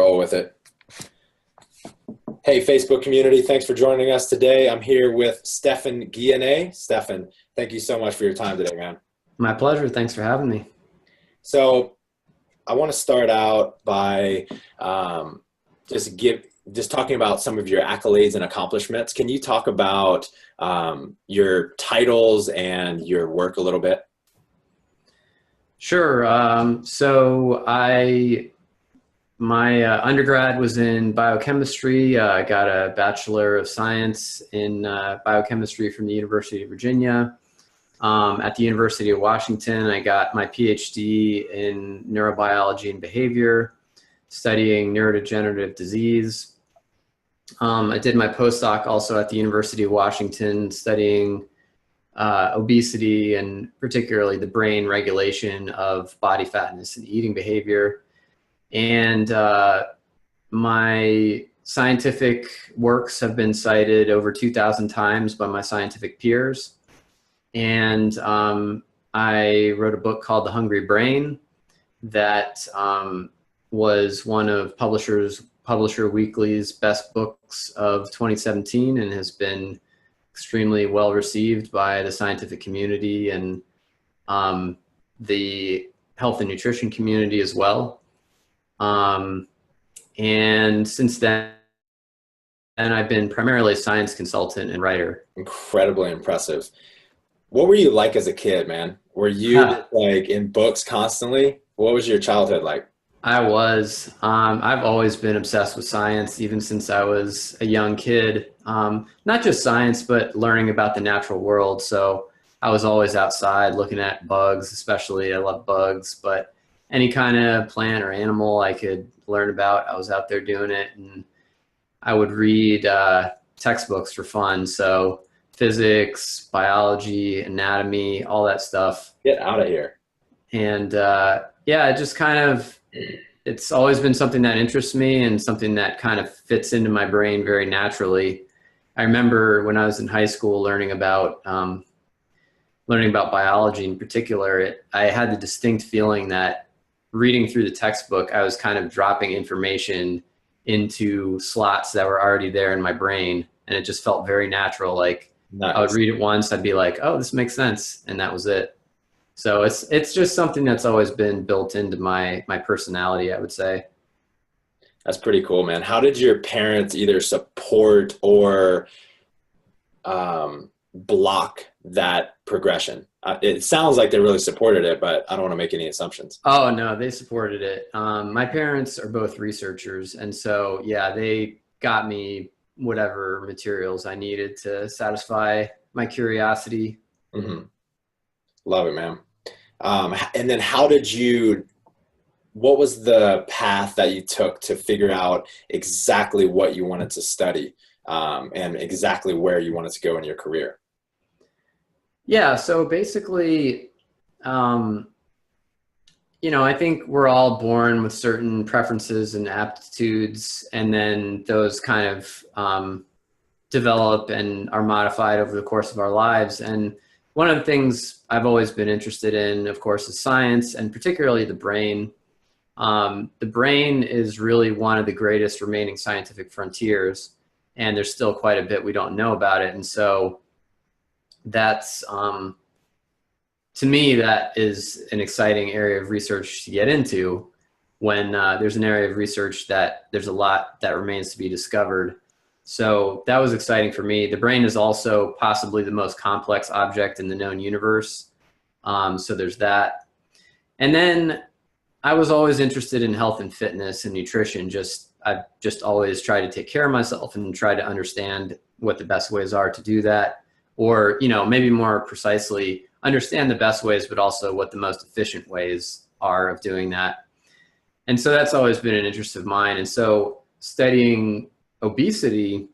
roll with it. Hey, Facebook community, thanks for joining us today. I'm here with Stephan Guyenet. Stephan, thank you so much for your time today, man. My pleasure. Thanks for having me. So I want to start out by just talking about some of your accolades and accomplishments. Can you talk about your titles and your work a little bit? Sure. My undergrad was in biochemistry. I got a Bachelor of Science in biochemistry from the University of Virginia. At the University of Washington, I got my PhD in neurobiology and behavior, studying neurodegenerative disease. I did my postdoc also at the University of Washington, studying obesity and particularly the brain regulation of body fatness and eating behavior. And my scientific works have been cited over 2,000 times by my scientific peers. And I wrote a book called The Hungry Brain that was one of Publisher Weekly's best books of 2017 and has been extremely well received by the scientific community and the health and nutrition community as well. And since then, I've been primarily a science consultant and writer. Incredibly impressive. What were you like as a kid, man? Were you like in books constantly? What was your childhood like? I was. I've always been obsessed with science, even since I was a young kid. Not just science, but learning about the natural world. So I was always outside looking at bugs, especially. I love bugs, but any kind of plant or animal I could learn about, I was out there doing it. And I would read textbooks for fun. So physics, biology, anatomy, all that stuff. Get out of here. And yeah, it just kind of, it's always been something that interests me and something that kind of fits into my brain very naturally. I remember when I was in high school learning about biology in particular, I had the distinct feeling that reading through the textbook, I was kind of dropping information into slots that were already there in my brain. And it just felt very natural. Like Nice. I would read it once, I'd be like, oh, this makes sense. And that was it. So it's just something that's always been built into my personality, I would say. That's pretty cool, man. How did your parents either support or block that progression? It sounds like they really supported it, but I don't want to make any assumptions. Oh, no, they supported it. My parents are both researchers. And so, yeah, they got me whatever materials I needed to satisfy my curiosity. Mm-hmm. Love it, man. And then what was the path that you took to figure out exactly what you wanted to study and exactly where you wanted to go in your career? Yeah, so basically, I think we're all born with certain preferences and aptitudes, and then those kind of develop and are modified over the course of our lives. And one of the things I've always been interested in, of course, is science, and particularly the brain. The brain is really one of the greatest remaining scientific frontiers, and there's still quite a bit we don't know about it. And so that's, to me, that is an exciting area of research to get into when there's an area of research that there's a lot that remains to be discovered. So that was exciting for me. The brain is also possibly the most complex object in the known universe. So there's that. And then I was always interested in health and fitness and nutrition. I've just always tried to take care of myself and try to understand what the best ways are to do that. Or, maybe more precisely, understand the best ways, but also what the most efficient ways are of doing that. And so that's always been an interest of mine. And so studying obesity,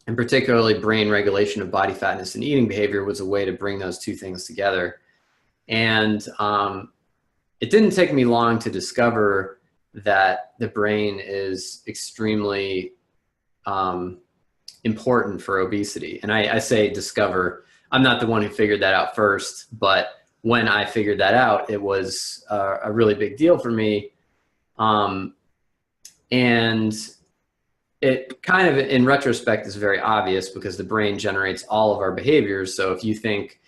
and particularly brain regulation of body fatness and eating behavior, was a way to bring those two things together. And it didn't take me long to discover that the brain is extremely important for obesity. And I say discover, I'm not the one who figured that out first, but when I figured that out, it was a really big deal for me. And it kind of, in retrospect, is very obvious because the brain generates all of our behaviors. So if you think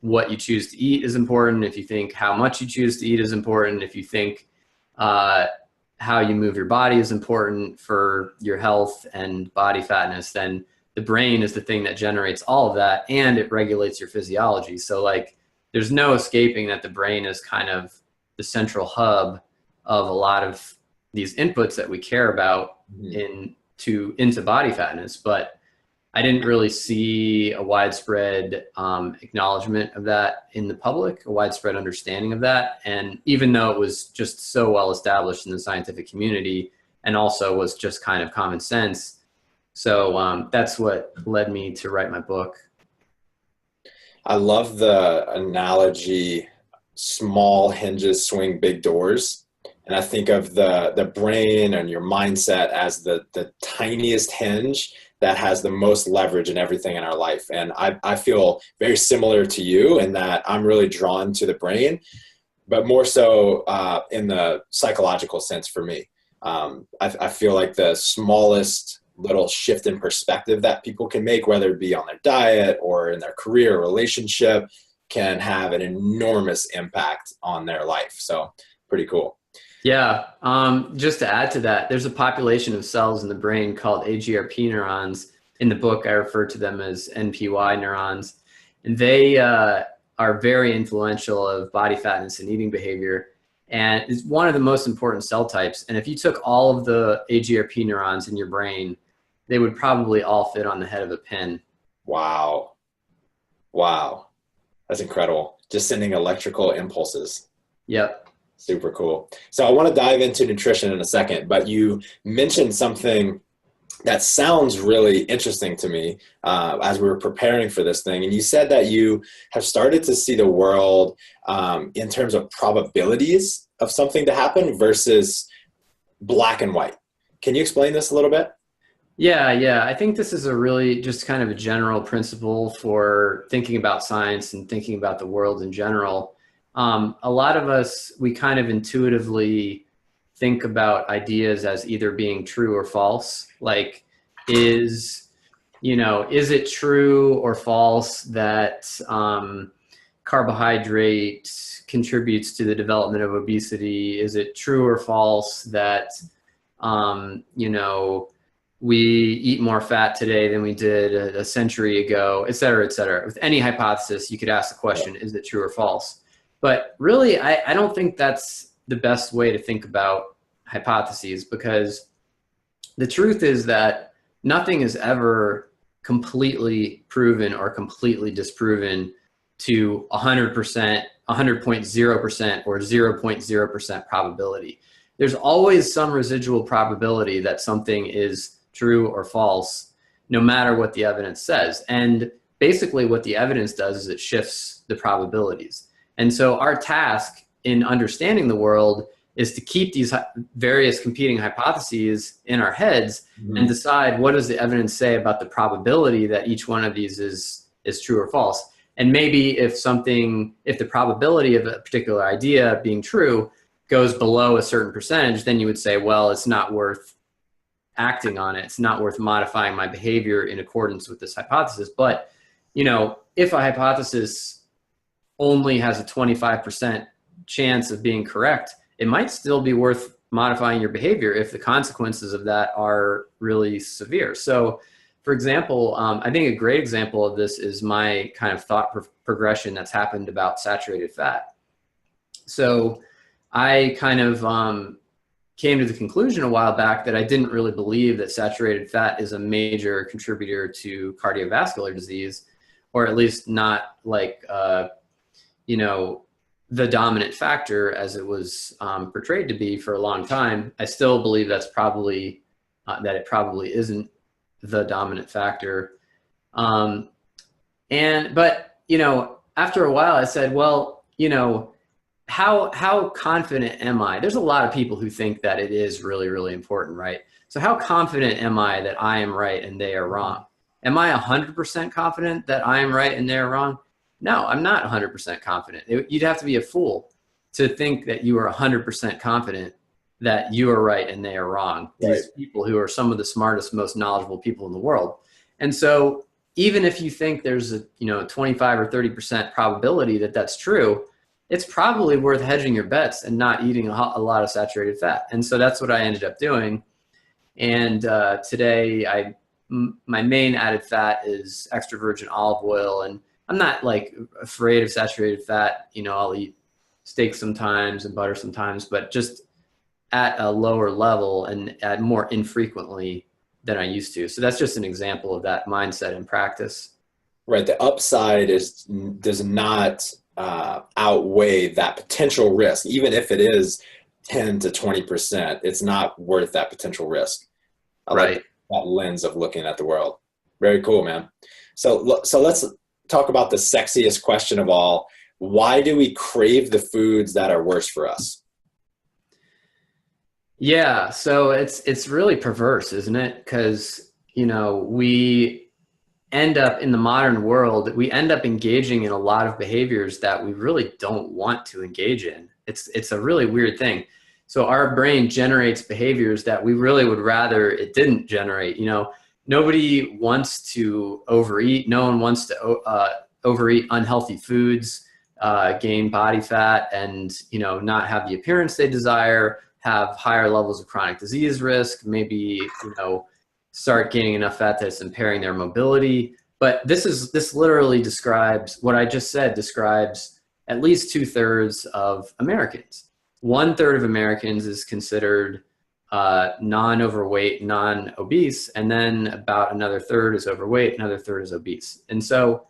what you choose to eat is important, if you think how much you choose to eat is important, if you think how you move your body is important for your health and body fatness, then the brain is the thing that generates all of that, and it regulates your physiology. So like, there's no escaping that the brain is kind of the central hub of a lot of these inputs that we care about into body fatness. But I didn't really see a widespread acknowledgement of that in the public, a widespread understanding of that. And even though it was just so well established in the scientific community and also was just kind of common sense. So that's what led me to write my book. I love the analogy, small hinges swing big doors. And I think of the brain and your mindset as the tiniest hinge that has the most leverage in everything in our life. And I feel very similar to you in that I'm really drawn to the brain, but more so in the psychological sense for me. I feel like the smallest little shift in perspective that people can make, whether it be on their diet or in their career or relationship, can have an enormous impact on their life. So pretty cool. Yeah. Just to add to that, there's a population of cells in the brain called AGRP neurons. In the book, I refer to them as NPY neurons. And they are very influential of body fatness and eating behavior. And it's one of the most important cell types. And if you took all of the AGRP neurons in your brain, they would probably all fit on the head of a pin. Wow. Wow. That's incredible. Just sending electrical impulses. Yep. Super cool. So I want to dive into nutrition in a second, but you mentioned something that sounds really interesting to me as we were preparing for this thing. And you said that you have started to see the world in terms of probabilities of something to happen versus black and white. Can you explain this a little bit? Yeah. I think this is a really just kind of a general principle for thinking about science and thinking about the world in general. A lot of us, we kind of intuitively think about ideas as either being true or false. Like, is it true or false that carbohydrate contributes to the development of obesity? Is it true or false that, we eat more fat today than we did a century ago, et cetera, et cetera? With any hypothesis, you could ask the question, is it true or false? But really, I don't think that's the best way to think about hypotheses, because the truth is that nothing is ever completely proven or completely disproven to 100%, 100.0%, or 0.0% probability. There's always some residual probability that something is true or false, no matter what the evidence says. And basically what the evidence does is it shifts the probabilities. And so our task in understanding the world is to keep these various competing hypotheses in our heads and decide, what does the evidence say about the probability that each one of these is true or false. And maybe if the probability of a particular idea being true goes below a certain percentage, then you would say, well, it's not worth acting on it. It's not worth modifying my behavior in accordance with this hypothesis. But, if a hypothesis only has a 25% chance of being correct, it might still be worth modifying your behavior if the consequences of that are really severe. So, for example, I think a great example of this is my kind of thought progression that's happened about saturated fat. So I kind of came to the conclusion a while back that I didn't really believe that saturated fat is a major contributor to cardiovascular disease, or at least not like, the dominant factor as it was portrayed to be for a long time. I still believe that's probably, that it probably isn't the dominant factor. But after a while I said, well, how confident am I? There's a lot of people who think that it is really, really important, right? So how confident am I that I am right and they are wrong? Am I 100% confident that I am right and they're wrong? No, I'm not 100% confident. You'd have to be a fool to think that you are 100% confident that you are right and they are wrong. Right. These people who are some of the smartest, most knowledgeable people in the world. And so even if you think there's a 25 or 30% probability that that's true, it's probably worth hedging your bets and not eating a lot of saturated fat. And so that's what I ended up doing. And today my main added fat is extra virgin olive oil, and I'm not like afraid of saturated fat. I'll eat steak sometimes and butter sometimes, but just at a lower level and at more infrequently than I used to. So that's just an example of that mindset and practice. Right. The upside does not outweigh that potential risk. Even if it is 10 to 20%, it's not worth that potential risk. I Right. like that lens of looking at the world. Very cool, man. So let's talk about the sexiest question of all. Why do we crave the foods that are worse for us? Yeah, so it's really perverse, isn't it? Because, we end up in the modern world, we end up engaging in a lot of behaviors that we really don't want to engage in. It's a really weird thing. So our brain generates behaviors that we really would rather it didn't generate. Nobody wants to overeat. No one wants to overeat unhealthy foods, gain body fat, and not have the appearance they desire, have higher levels of chronic disease risk, maybe start gaining enough fat that it's impairing their mobility. But this literally describes what I just said, describes at least 2/3 of Americans. 1/3 of Americans is considered non-overweight, non-obese, and then about another third is overweight, another third is obese. And so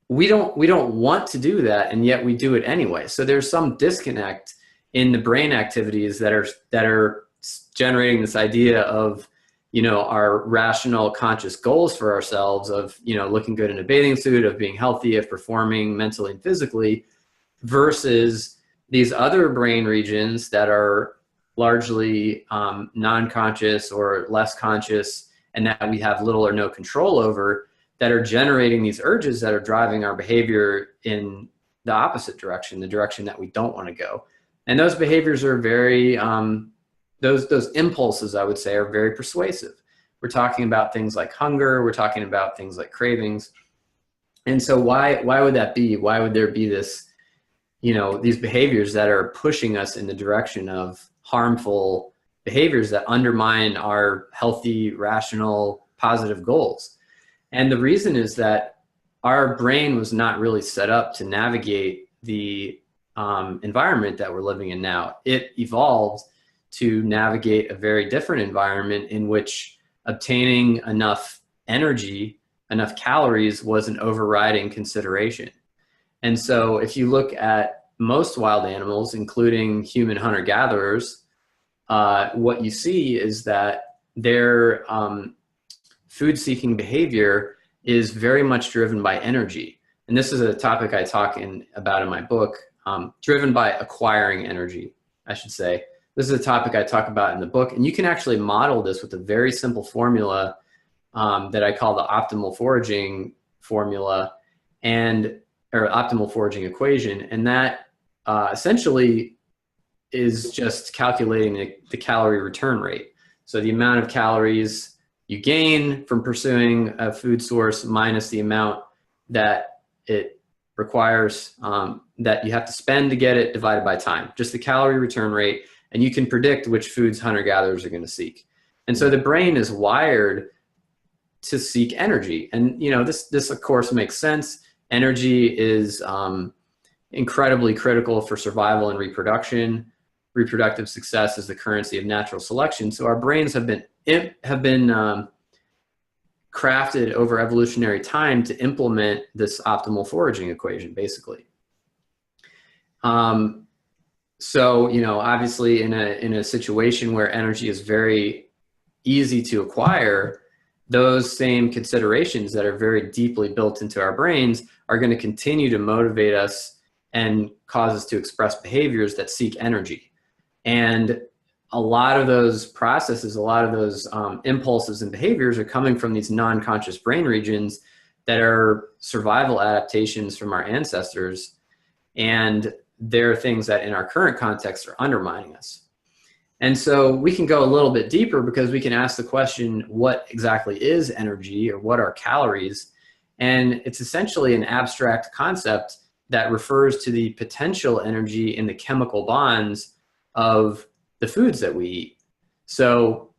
we don't want to do that, and yet we do it anyway. So there's some disconnect in the brain activities that are generating this idea of our rational conscious goals for ourselves of looking good in a bathing suit, of being healthy, of performing mentally and physically, versus these other brain regions that are largely non-conscious or less conscious, and that we have little or no control over, that are generating these urges that are driving our behavior in the opposite direction, the direction that we don't want to go. And those behaviors are very, those impulses, I would say, are very persuasive. We're talking about things like hunger. We're talking about things like cravings. And so why would that be? Why would there be this, these behaviors that are pushing us in the direction of harmful behaviors that undermine our healthy, rational, positive goals? And the reason is that our brain was not really set up to navigate the environment that we're living in now. It evolved to navigate a very different environment in which obtaining enough energy, enough calories was an overriding consideration. And so if you look at most wild animals, including human hunter-gatherers, what you see is that their food-seeking behavior is very much driven by energy. And this is a topic I talk about in my book, driven by acquiring energy, I should say. This is a topic I talk about in the book, and you can actually model this with a very simple formula that I call the optimal foraging formula, or optimal foraging equation. And that essentially is just calculating the calorie return rate. So the amount of calories you gain from pursuing a food source minus the amount that it requires, that you have to spend to get it, divided by time, just the calorie return rate. And you can predict which foods hunter-gatherers are going to seek. And so the brain is wired to seek energy. And this of course makes sense. Energy is incredibly critical for survival and reproduction. Reproductive success is the currency of natural selection. So our brains have been crafted over evolutionary time to implement this optimal foraging equation, basically. So, obviously in a situation where energy is very easy to acquire, those same considerations that are very deeply built into our brains are going to continue to motivate us and cause us to express behaviors that seek energy. And a lot of those processes, a lot of those impulses and behaviors are coming from these non-conscious brain regions that are survival adaptations from our ancestors. And they're things that in our current context are undermining us. And so we can go a little bit deeper because we can ask the question, what exactly is energy, or what are calories? And it's essentially an abstract concept that refers to the potential energy in the chemical bonds of the foods that we eat. So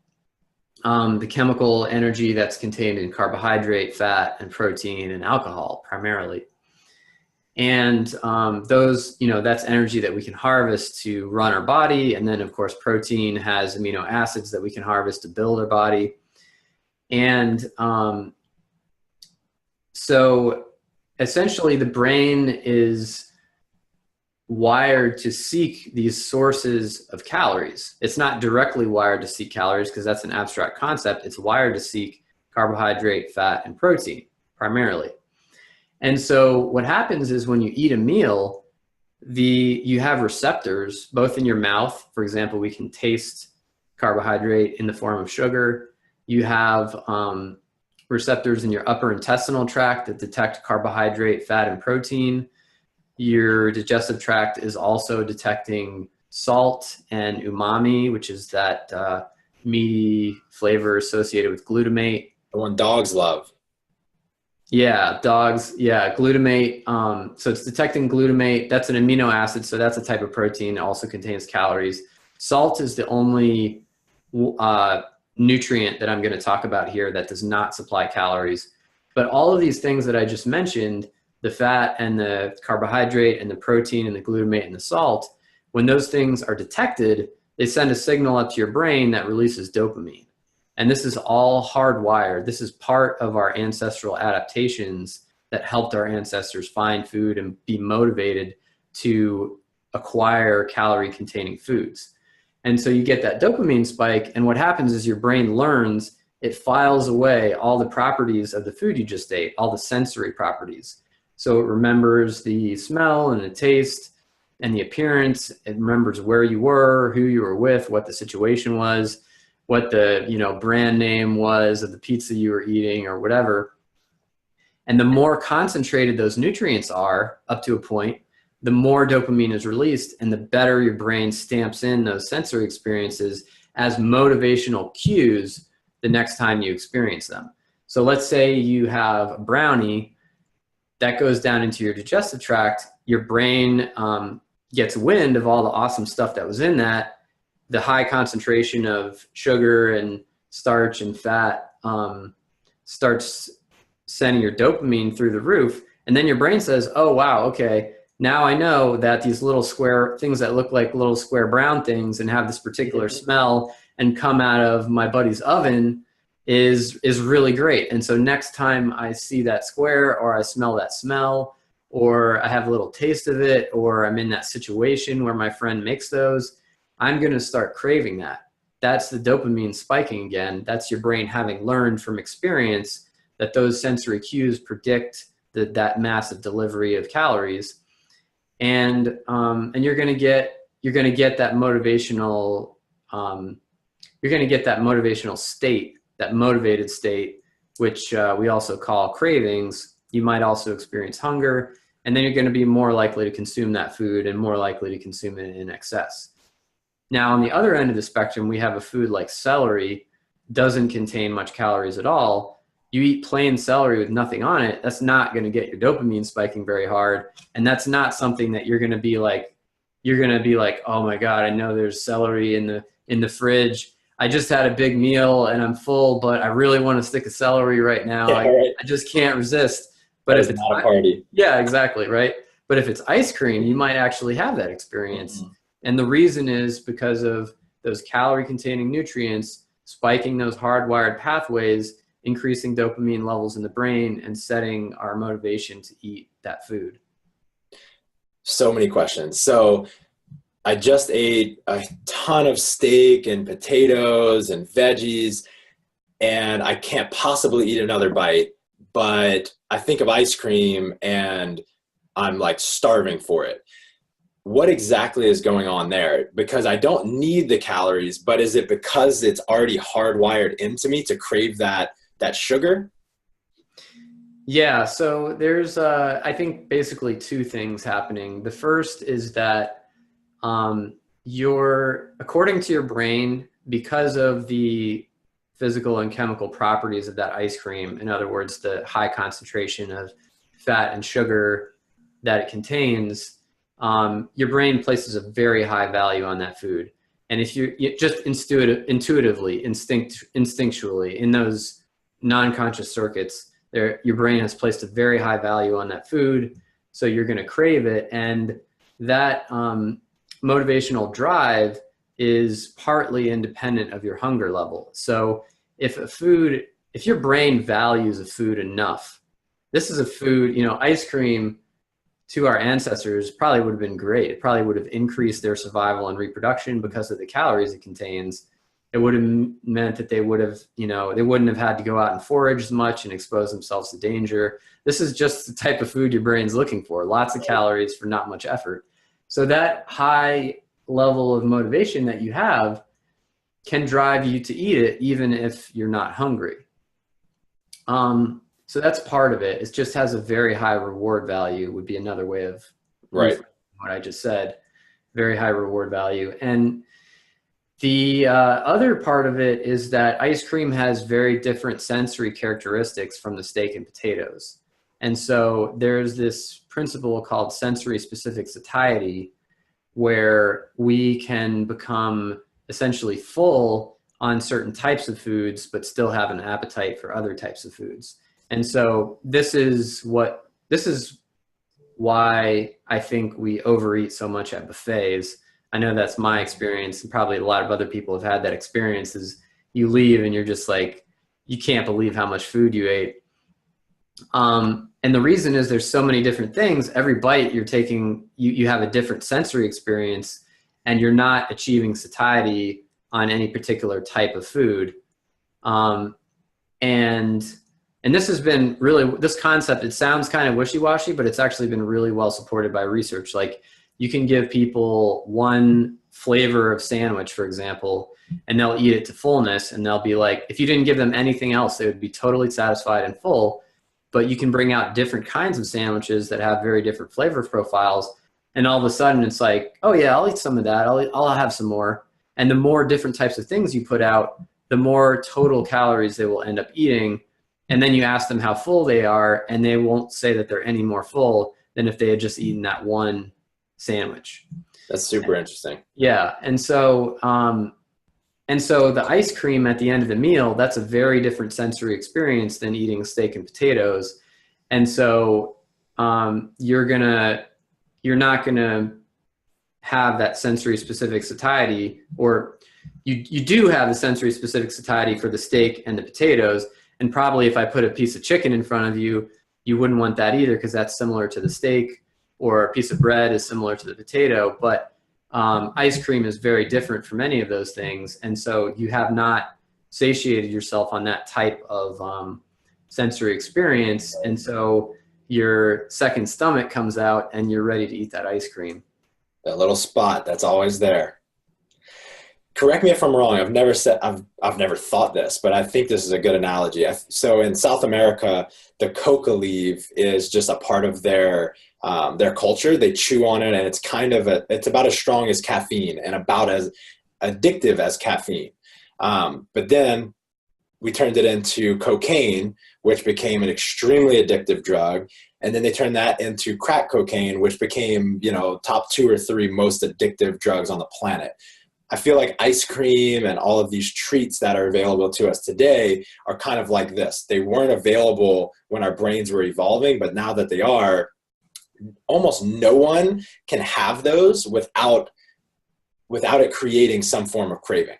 the chemical energy that's contained in carbohydrate, fat, and protein, and alcohol primarily. And those, that's energy that we can harvest to run our body. And then, of course, protein has amino acids that we can harvest to build our body. And so essentially, the brain is wired to seek these sources of calories. It's not directly wired to seek calories because that's an abstract concept. It's wired to seek carbohydrate, fat, and protein primarily. And so what happens is when you eat a meal, you have receptors both in your mouth. For example, we can taste carbohydrate in the form of sugar. You have receptors in your upper intestinal tract that detect carbohydrate, fat, and protein. Your digestive tract is also detecting salt and umami, which is that meaty flavor associated with glutamate. The one dogs love. Yeah, dogs. Yeah, glutamate. So it's detecting glutamate. That's an amino acid. So that's a type of protein. It also contains calories. Salt is the only nutrient that I'm going to talk about here that does not supply calories. But all of these things that I just mentioned, the fat and the carbohydrate and the protein and the glutamate and the salt, when those things are detected, they send a signal up to your brain that releases dopamine. And this is all hardwired. This is part of our ancestral adaptations that helped our ancestors find food and be motivated to acquire calorie-containing foods. And so you get that dopamine spike, and what happens is your brain learns, it files away all the properties of the food you just ate, all the sensory properties. So it remembers the smell and the taste and the appearance. It remembers where you were, who you were with, what the situation was, what the brand name was of the pizza you were eating or whatever. And the more concentrated those nutrients are up to a point, the more dopamine is released, and the better your brain stamps in those sensory experiences as motivational cues the next time you experience them. So let's say you have a brownie that goes down into your digestive tract, your brain gets wind of all the awesome stuff that was in that. The high concentration of sugar and starch and fat starts sending your dopamine through the roof. And then your brain says, oh, wow, okay, now I know that these little square things that look like little square brown things and have this particular smell and come out of my buddy's oven is really great. And so next time I see that square, or I smell that smell, or I have a little taste of it, or I'm in that situation where my friend makes those, I'm going to start craving that. That's the dopamine spiking again. That's your brain having learned from experience that those sensory cues predict that massive delivery of calories. And you're going to get that motivational state, that motivated state, which we also call cravings. You might also experience hunger, and then you're going to be more likely to consume that food and more likely to consume it in excess. Now, on the other end of the spectrum, we have a food like celery, doesn't contain much calories at all. You eat plain celery with nothing on it, that's not going to get your dopamine spiking very hard. And that's not something that you're going to be like, oh my God, I know there's celery in the fridge. I just had a big meal and I'm full, but I really want to stick a celery right now. Yeah, right. I just can't resist. But That if is it's not a party. Yeah, exactly, right? But if it's ice cream, you might actually have that experience. Mm-hmm. And the reason is because of those calorie-containing nutrients spiking those hardwired pathways, increasing dopamine levels in the brain, and setting our motivation to eat that food. So many questions. So I just ate a ton of steak and potatoes and veggies, and I can't possibly eat another bite, but I think of ice cream and I'm like starving for it. What exactly is going on there? Because I don't need the calories, but is it because it's already hardwired into me to crave that sugar? Yeah, so there's, I think, basically two things happening. The first is that according to your brain, because of the physical and chemical properties of that ice cream, in other words, the high concentration of fat and sugar that it contains, your brain places a very high value on that food. And if you just intuitively, instinctually, in those non-conscious circuits, your brain has placed a very high value on that food, so you're going to crave it. And that motivational drive is partly independent of your hunger level. So if your brain values a food enough, this is a food, ice cream to our ancestors probably would have been great. It probably would have increased their survival and reproduction because of the calories it contains. It would have meant that they would have, they wouldn't have had to go out and forage as much and expose themselves to danger. This is just the type of food your brain's looking for. Lots of calories for not much effort. So that high level of motivation that you have can drive you to eat it even if you're not hungry. So that's part of it. It just has a very high reward value, would be another way of Right. what I just said. Very high reward value. And the other part of it is that ice cream has very different sensory characteristics from the steak and potatoes. And so there's this principle called sensory specific satiety, where we can become essentially full on certain types of foods, but still have an appetite for other types of foods. And so this is why I think we overeat so much at buffets. I know that's my experience, and probably a lot of other people have had that experience, is you leave and you're just like, you can't believe how much food you ate. And the reason is there's so many different things. Every bite you're taking, you have a different sensory experience, and you're not achieving satiety on any particular type of food. And this has been this concept, it sounds kind of wishy-washy, but it's actually been really well supported by research. Like, you can give people one flavor of sandwich, for example, and they'll eat it to fullness, and they'll be like, if you didn't give them anything else, they would be totally satisfied and full. But you can bring out different kinds of sandwiches that have very different flavor profiles, and all of a sudden it's like, oh yeah, I'll eat some of that. I'll have some more. And the more different types of things you put out, the more total calories they will end up eating. And then you ask them how full they are, and they won't say that they're any more full than if they had just eaten that one sandwich. That's super interesting. Yeah. And so the ice cream at the end of the meal, that's a very different sensory experience than eating steak and potatoes. And so you're not gonna have that sensory specific satiety, or you do have the sensory specific satiety for the steak and the potatoes. And probably if I put a piece of chicken in front of you, you wouldn't want that either, because that's similar to the steak, or a piece of bread is similar to the potato. But ice cream is very different from any of those things. And so you have not satiated yourself on that type of sensory experience. And so your second stomach comes out and you're ready to eat that ice cream. That little spot that's always there. Correct me if I'm wrong. I've never thought this, but I think this is a good analogy. So in South America, the coca leaf is just a part of their culture. They chew on it, and it's about as strong as caffeine and about as addictive as caffeine. But then we turned it into cocaine, which became an extremely addictive drug. And then they turned that into crack cocaine, which became, top 2 or 3 most addictive drugs on the planet. I feel like ice cream and all of these treats that are available to us today are kind of like this. They weren't available when our brains were evolving, but now that they are, almost no one can have those without it creating some form of craving.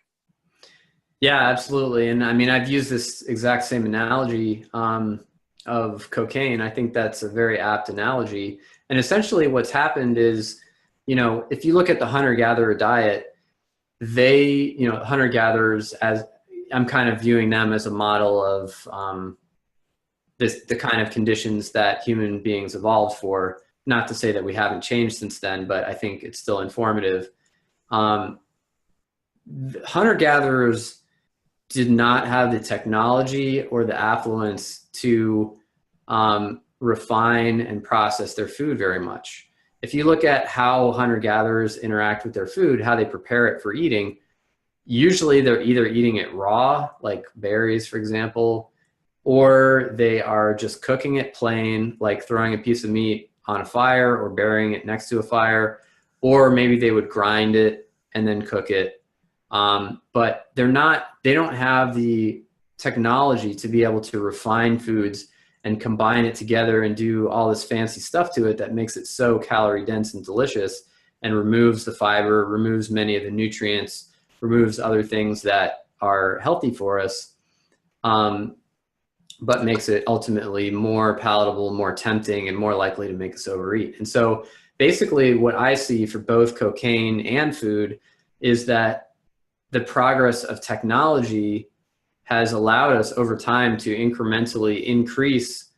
Yeah, absolutely. And I mean, I've used this exact same analogy of cocaine. I think that's a very apt analogy. And essentially what's happened is, if you look at the hunter-gatherer diet, hunter-gatherers, as I'm kind of viewing them as a model of the kind of conditions that human beings evolved for. Not to say that we haven't changed since then, but I think it's still informative. Hunter-gatherers did not have the technology or the affluence to refine and process their food very much. if you look at how hunter-gatherers interact with their food, how they prepare it for eating, usually they're either eating it raw, like berries, for example, or they are just cooking it plain, like throwing a piece of meat on a fire or burying it next to a fire, or maybe they would grind it and then cook it. But they don't have the technology to be able to refine foods and combine it together and do all this fancy stuff to it that makes it so calorie dense and delicious and removes the fiber, removes many of the nutrients, removes other things that are healthy for us, but makes it ultimately more palatable, more tempting, and more likely to make us overeat. And so basically what I see for both cocaine and food is that the progress of technology has allowed us over time to incrementally increase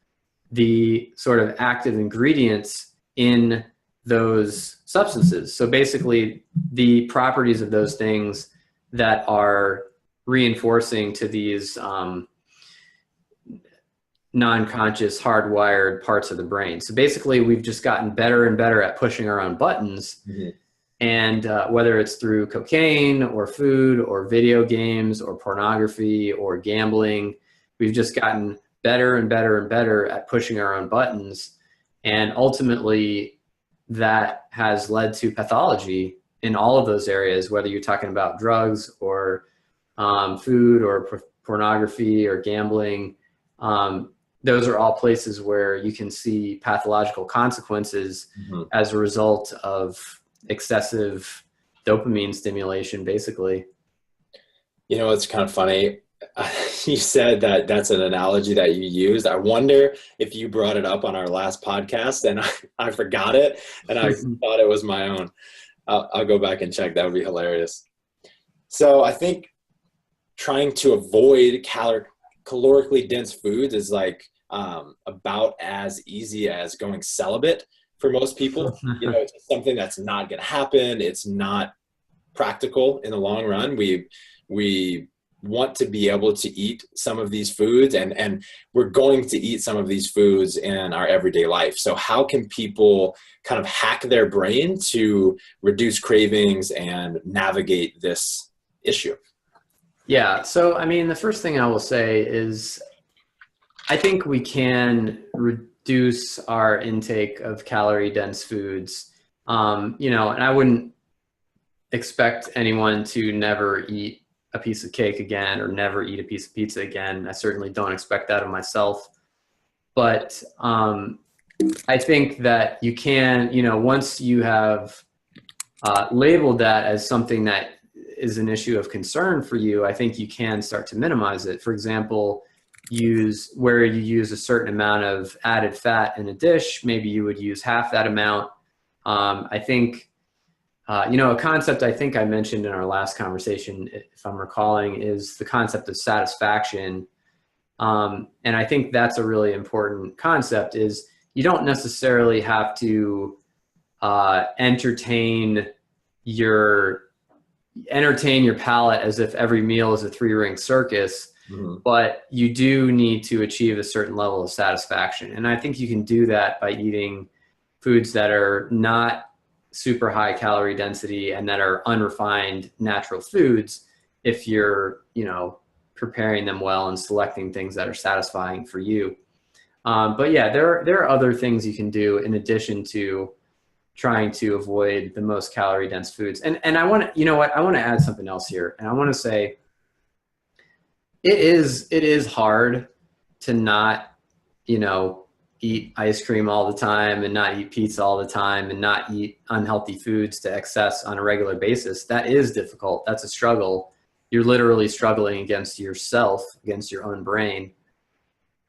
the sort of active ingredients in those substances. So basically the properties of those things that are reinforcing to these non-conscious hardwired parts of the brain. So basically we've just gotten better and better at pushing our own buttons. Mm-hmm. And whether it's through cocaine or food or video games or pornography or gambling, we've just gotten better and better and better at pushing our own buttons. And ultimately that has led to pathology in all of those areas, whether you're talking about drugs or food or pornography or gambling. Those are all places where you can see pathological consequences mm-hmm. as a result of excessive dopamine stimulation, basically. You know, it's kind of funny. You said that that's an analogy that you used. I wonder if you brought it up on our last podcast and I forgot it and I thought it was my own. I'll go back and check. That would be hilarious. So I think trying to avoid calorically dense foods is like about as easy as going celibate for most people. You know, it's something that's not going to happen. It's not practical in the long run. We want to be able to eat some of these foods and we're going to eat some of these foods in our everyday life. So how can people kind of hack their brain to reduce cravings and navigate this issue? Yeah. So, I mean, the first thing I will say is I think we can reduce our intake of calorie dense foods. You know, and I wouldn't expect anyone to never eat a piece of cake again or never eat a piece of pizza again. I certainly don't expect that of myself. But I think that you can, you know, once you have labeled that as something that is an issue of concern for you, I think you can start to minimize it. For example, where you use a certain amount of added fat in a dish, maybe you would use half that amount. I think, you know, a concept I think I mentioned in our last conversation, if I'm recalling, is the concept of satisfaction. And I think that's a really important concept, is you don't necessarily have to entertain your palate as if every meal is a 3-ring circus, mm-hmm. but you do need to achieve a certain level of satisfaction. And I think you can do that by eating foods that are not super high calorie density and that are unrefined natural foods if you're, you know, preparing them well and selecting things that are satisfying for you. But yeah, there are other things you can do in addition to trying to avoid the most calorie dense foods. And I want to, you know what, I want to add something else here. And I want to say it is hard to not, you know, eat ice cream all the time and not eat pizza all the time and not eat unhealthy foods to excess on a regular basis. That is difficult. That's a struggle. You're literally struggling against yourself, against your own brain.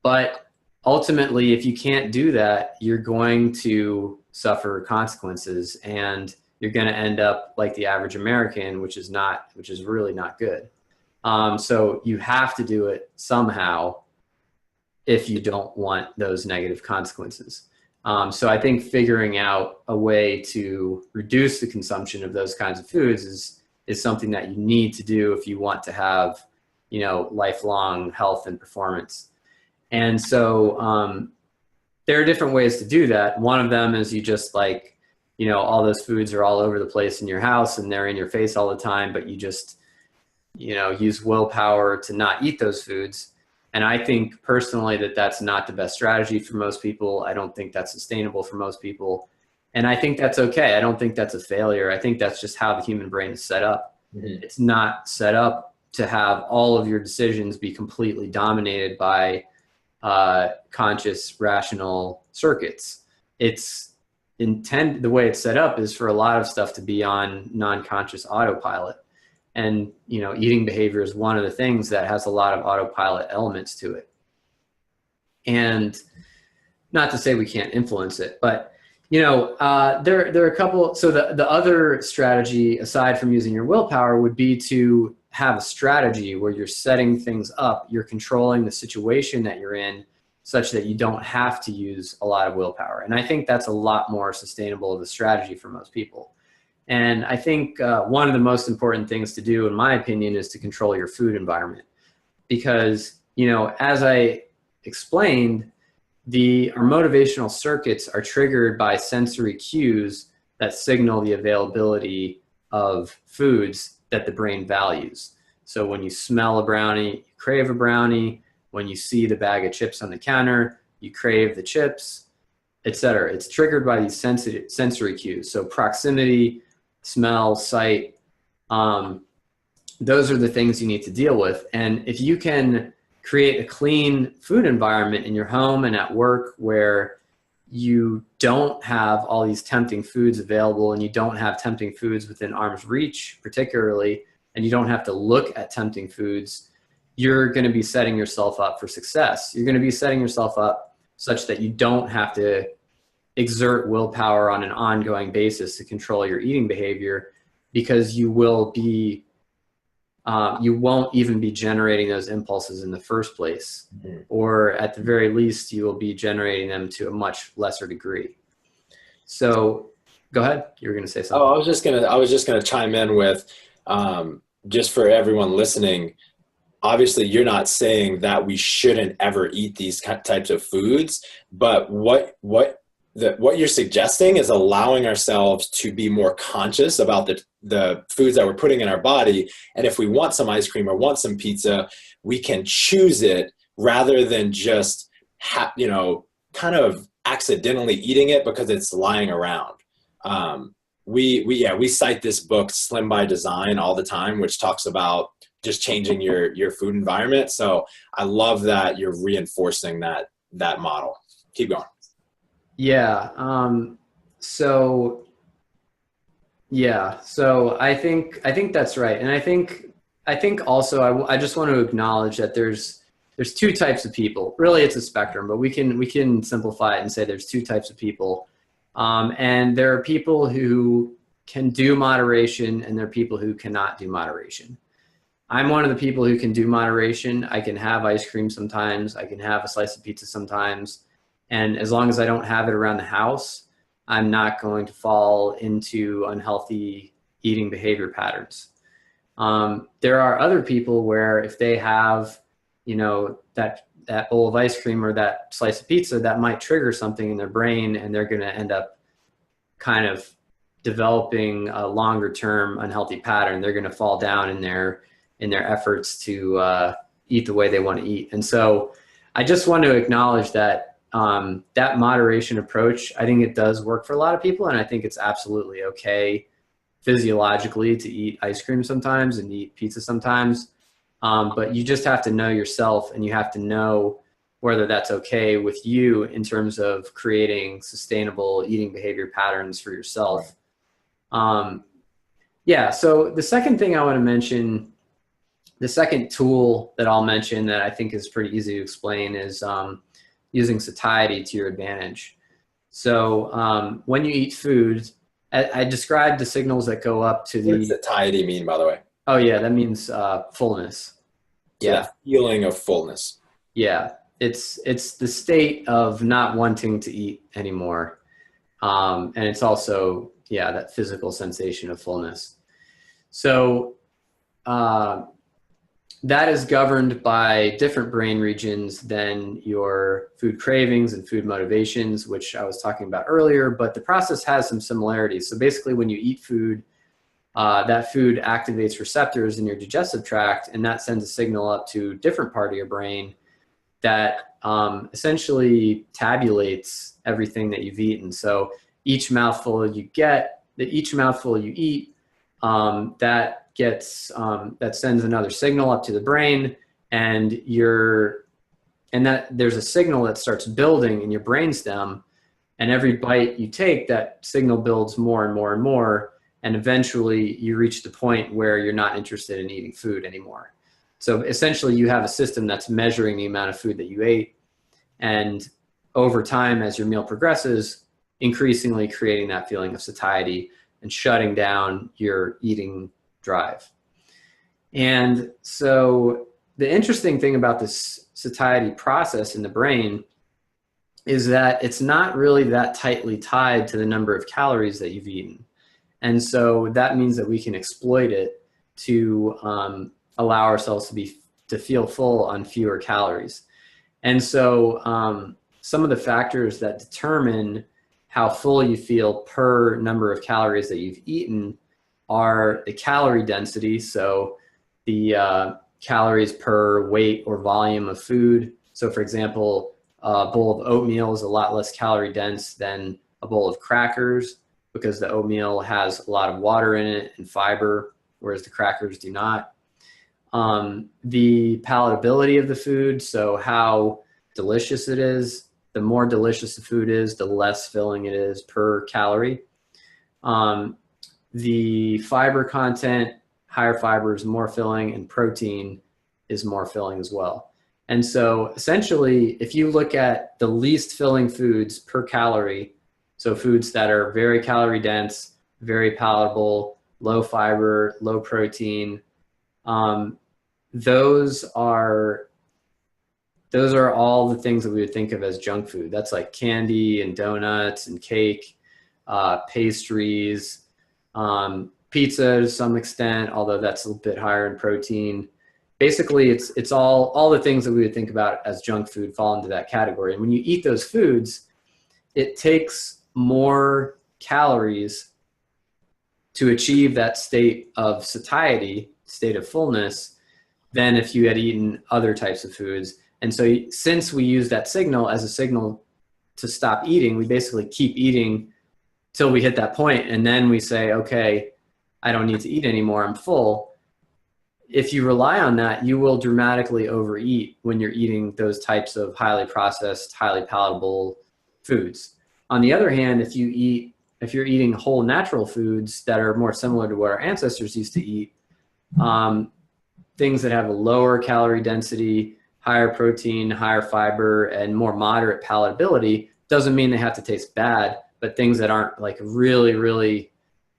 But ultimately, if you can't do that, you're going to suffer consequences and you're going to end up like the average American, which is really not good. So you have to do it somehow if you don't want those negative consequences. So I think figuring out a way to reduce the consumption of those kinds of foods is something that you need to do if you want to have, you know, lifelong health and performance. And so there are different ways to do that. One of them is you just like all those foods are all over the place in your house and they're in your face all the time, but you just, use willpower to not eat those foods. And I think personally that that's not the best strategy for most people. I don't think that's sustainable for most people. And I think that's okay. I don't think that's a failure. I think that's just how the human brain is set up. Mm-hmm. It's not set up to have all of your decisions be completely dominated by conscious, rational circuits. It's the way it's set up is for a lot of stuff to be on non-conscious autopilot. And, eating behavior is one of the things that has a lot of autopilot elements to it. And not to say we can't influence it, but, there are a couple. So the other strategy, aside from using your willpower, would be to have a strategy where you're setting things up, you're controlling the situation that you're in such that you don't have to use a lot of willpower. And I think that's a lot more sustainable of a strategy for most people. And I think one of the most important things to do, in my opinion, is to control your food environment. Because, as I explained, our motivational circuits are triggered by sensory cues that signal the availability of foods that the brain values. So when you smell a brownie, you crave a brownie. When you see the bag of chips on the counter, you crave the chips, etc. It's triggered by these sensory cues. So proximity, smell, sight, those are the things you need to deal with. And if you can create a clean food environment in your home and at work where you don't have all these tempting foods available and you don't have tempting foods within arm's reach particularly, and you don't have to look at tempting foods, you're going to be setting yourself up for success. You're going to be setting yourself up such that you don't have to exert willpower on an ongoing basis to control your eating behavior, because you won't even be generating those impulses in the first place. Mm-hmm. Or at the very least, you will be generating them to a much lesser degree. So go ahead. You were going to say something. Oh, I was just going to chime in with, just for everyone listening, obviously you're not saying that we shouldn't ever eat these types of foods, but what you're suggesting is allowing ourselves to be more conscious about the foods that we're putting in our body. And if we want some ice cream or want some pizza, we can choose it rather than just, kind of accidentally eating it because it's lying around. We cite this book, Slim by Design, all the time, which talks about just changing your food environment. So I love that you're reinforcing that model. Keep going. Yeah. So I think that's right. And I think also I just want to acknowledge that there's two types of people. Really, it's a spectrum, but we can simplify it and say there's two types of people. And there are people who can do moderation and there are people who cannot do moderation. I'm one of the people who can do moderation. I can have ice cream sometimes. I can have a slice of pizza sometimes. And as long as I don't have it around the house, I'm not going to fall into unhealthy eating behavior patterns. There are other people where if they have, that bowl of ice cream or that slice of pizza, that might trigger something in their brain, and they're going to end up kind of developing a longer term unhealthy pattern. They're going to fall down in their efforts to eat the way they want to eat. And so I just want to acknowledge that that moderation approach, I think it does work for a lot of people. And I think it's absolutely okay physiologically to eat ice cream sometimes and eat pizza sometimes. But you just have to know yourself, and you have to know whether that's okay with you in terms of creating sustainable eating behavior patterns for yourself. So the second thing I want to mention, the second tool that I'll mention that I think is pretty easy to explain is using satiety to your advantage. So when you eat food, I described the signals that go up to the... What does satiety mean, by the way? Oh yeah, that means fullness. So yeah, that feeling of fullness. Yeah, it's the state of not wanting to eat anymore. And it's also, that physical sensation of fullness. So that is governed by different brain regions than your food cravings and food motivations, which I was talking about earlier, but the process has some similarities. So basically when you eat food, that food activates receptors in your digestive tract, and that sends a signal up to a different part of your brain that essentially tabulates everything that you've eaten. So each mouthful you eat, that sends another signal up to the brain, and that there's a signal that starts building in your brainstem, and every bite you take, that signal builds more and more and more, and eventually you reach the point where you're not interested in eating food anymore. So essentially you have a system that's measuring the amount of food that you ate, and over time, as your meal progresses, increasingly creating that feeling of satiety and shutting down your eating drive. And so the interesting thing about this satiety process in the brain is that it's not really that tightly tied to the number of calories that you've eaten. And so that means that we can exploit it to allow ourselves to feel full on fewer calories. And so some of the factors that determine how full you feel per number of calories that you've eaten are the calorie density. So the calories per weight or volume of food. So for example, a bowl of oatmeal is a lot less calorie dense than a bowl of crackers, because the oatmeal has a lot of water in it and fiber, whereas the crackers do not. The palatability of the food, so how delicious it is. The more delicious the food is, the less filling it is per calorie. The fiber content, higher fiber is more filling, and protein is more filling as well. And so essentially, if you look at the least filling foods per calorie, so foods that are very calorie dense, very palatable, low fiber, low protein, those are all the things that we would think of as junk food. That's like candy and donuts and cake, pastries, pizza to some extent, although that's a bit higher in protein. Basically, it's all the things that we would think about as junk food fall into that category. And when you eat those foods, it takes more calories to achieve that state of satiety, state of fullness, than if you had eaten other types of foods. And so since we use that signal as a signal to stop eating, we basically keep eating till we hit that point, and then we say, okay, I don't need to eat anymore, I'm full. If you rely on that, you will dramatically overeat when you're eating those types of highly processed, highly palatable foods. On the other hand, if you're eating whole natural foods that are more similar to what our ancestors used to eat, things that have a lower calorie density, higher protein, higher fiber, and more moderate palatability, doesn't mean they have to taste bad, but things that aren't like really, really,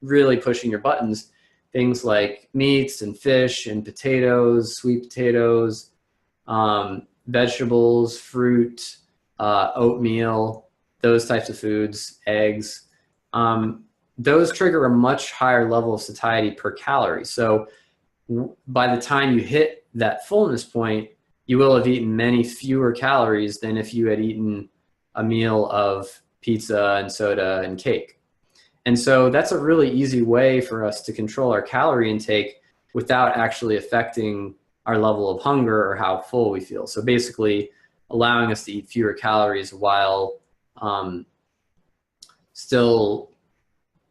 really pushing your buttons, things like meats and fish and potatoes, sweet potatoes, vegetables, fruit, oatmeal, those types of foods, eggs, those trigger a much higher level of satiety per calorie. So by the time you hit that fullness point, you will have eaten many fewer calories than if you had eaten a meal of pizza and soda and cake. And so that's a really easy way for us to control our calorie intake without actually affecting our level of hunger or how full we feel. So basically allowing us to eat fewer calories while still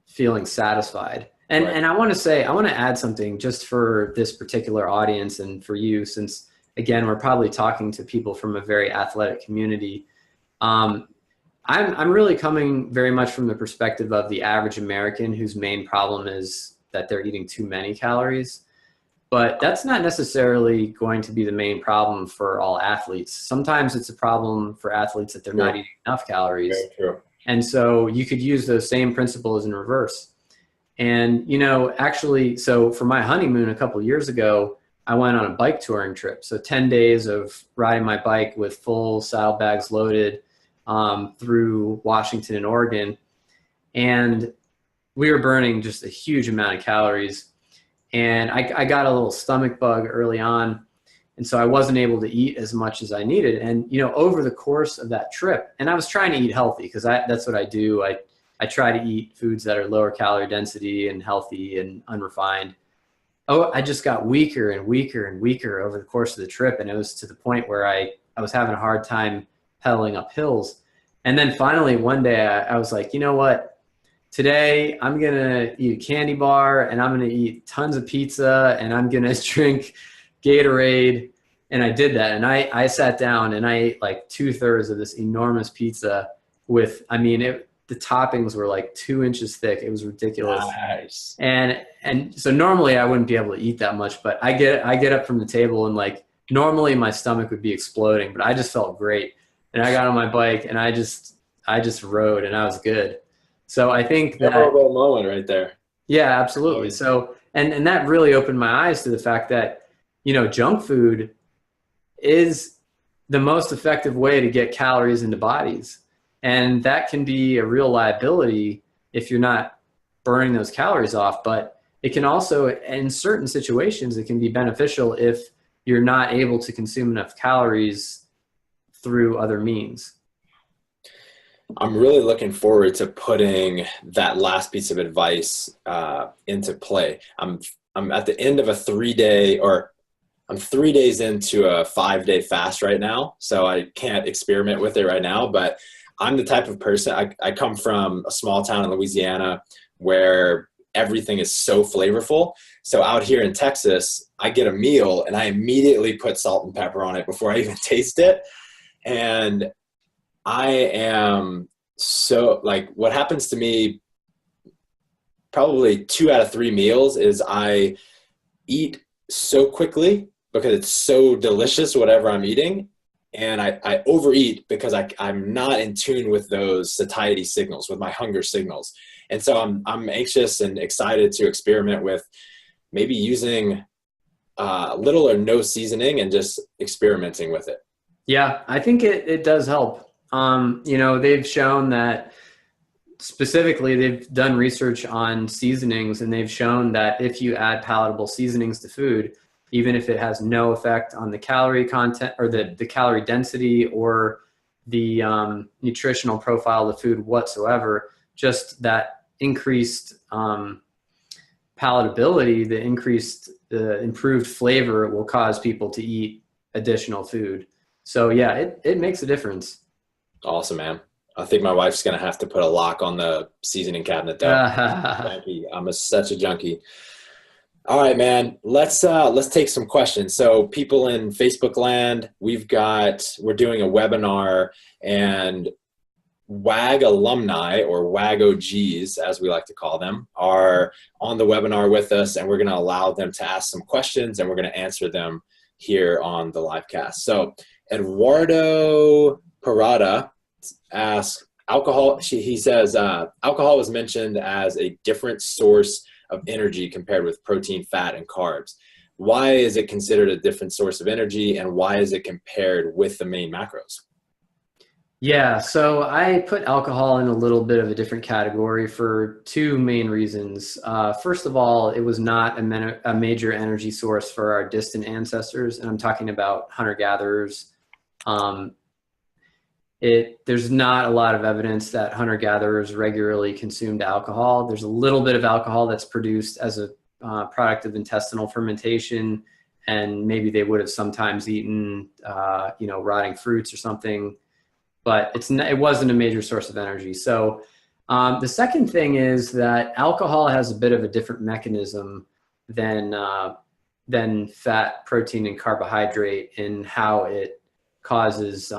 feeling satisfied. And, Right. and I want to add something just for this particular audience and for you, since again, we're probably talking to people from a very athletic community. I'm really coming very much from the perspective of the average American whose main problem is that they're eating too many calories. But that's not necessarily going to be the main problem for all athletes. Sometimes it's a problem for athletes that they're not eating enough calories. Very true. And so you could use those same principles in reverse. And, actually, so for my honeymoon a couple of years ago, I went on a bike touring trip. So 10 days of riding my bike with full saddlebags loaded through Washington and Oregon. And we were burning just a huge amount of calories. And I got a little stomach bug early on. And so I wasn't able to eat as much as I needed. And, you know, over the course of that trip, and I was trying to eat healthy because that's what I do. I try to eat foods that are lower calorie density and healthy and unrefined. Oh, I just got weaker and weaker and weaker over the course of the trip. And it was to the point where I was having a hard time pedaling up hills. And then finally one day I was like, you know what? Today I'm going to eat a candy bar and I'm going to eat tons of pizza and I'm going to drink Gatorade. And I did that. And I sat down and I ate like 2/3 of this enormous pizza with, I mean, the toppings were like 2 inches thick. It was ridiculous. Nice. And so normally I wouldn't be able to eat that much, but I get up from the table and like normally my stomach would be exploding, but I just felt great. And I got on my bike and I just rode and I was good. So I think that memorable moment right there. yeah, absolutely. So and that really opened my eyes to the fact that, you know, junk food is the most effective way to get calories into bodies. And that can be a real liability if you're not burning those calories off. But it can also, in certain situations, it can be beneficial if you're not able to consume enough calories through other means. I'm really looking forward to putting that last piece of advice into play. I'm at the end of a 3-day, or I'm 3 days into a 5-day fast right now, so I can't experiment with it right now. But I'm the type of person, I come from a small town in Louisiana where everything is so flavorful. So out here in Texas, I get a meal and I immediately put salt and pepper on it before I even taste it. And I am so, like, what happens to me probably 2 out of 3 meals is I eat so quickly because it's so delicious, whatever I'm eating. And I overeat because I'm not in tune with those satiety signals, with my hunger signals. And so I'm anxious and excited to experiment with maybe using little or no seasoning and just experimenting with it. Yeah, I think it does help. You know, they've shown that specifically they've done research on seasonings, and they've shown that if you add palatable seasonings to food, even if it has no effect on the calorie content or the calorie density or the nutritional profile of the food whatsoever, just that increased palatability, the improved flavor will cause people to eat additional food. So yeah, it makes a difference. Awesome, man. I think my wife's going to have to put a lock on the seasoning cabinet though. Junkie. I'm such a junkie. All right, man, let's take some questions. So people in Facebook land, we're doing a webinar, and WAG alumni, or WAG OGs, as we like to call them, are on the webinar with us, and we're going to allow them to ask some questions and we're going to answer them here on the live cast. So Eduardo Parada asks, he says, alcohol was mentioned as a different source of energy compared with protein, fat, and carbs. Why is it considered a different source of energy, and why is it compared with the main macros? Yeah, so I put alcohol in a little bit of a different category for 2 main reasons. First of all, it was not a major energy source for our distant ancestors, and I'm talking about hunter-gatherers. There's not a lot of evidence that hunter-gatherers regularly consumed alcohol. There's a little bit of alcohol that's produced as a product of intestinal fermentation, and maybe they would have sometimes eaten, rotting fruits or something, but it wasn't a major source of energy. So the second thing is that alcohol has a bit of a different mechanism than fat, protein, and carbohydrate in how it causes